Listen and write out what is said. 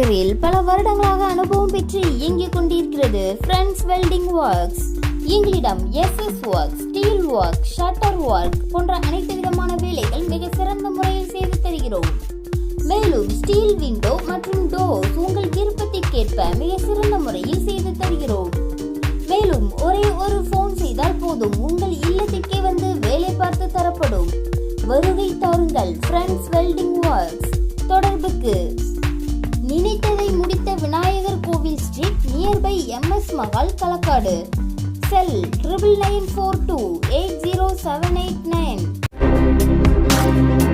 துறையில் பல வருடங்களாக அனுபவம் பெற்று இயங்கிக் கொண்டிருக்கிறது ஃப்ரெண்ட்ஸ் வெல்டிங் ஒர்க்ஸ். எங்களிடம் SS work, steel work, shutter work போன்ற அனைத்து விதமான வேலைகள் மிக சிறந்த முறையில் செய்து தருகிறோம். மேலும் ஸ்டீல் விண்டோ மற்றும் டோர்ஸ் உங்கள் விருப்பத்திற்கேற்ப மிக சிறந்த முறையில் செய்து தருகிறோம். மேலும் ஒரே ஒரு போன் செய்தால் போதும், உங்கள் இல்லத்திற்கே வந்து வேலை பார்த்து தரப்படும். வருகை தாருங்கள் ஃப்ரெண்ட்ஸ் வெல்டிங் ஒர்க்ஸ். தொடர்புக்கு நினைத்ததை முடித்த Vinayagar Kovil street, nearby MS Mahal, Kalakkad. Cell 9994280789.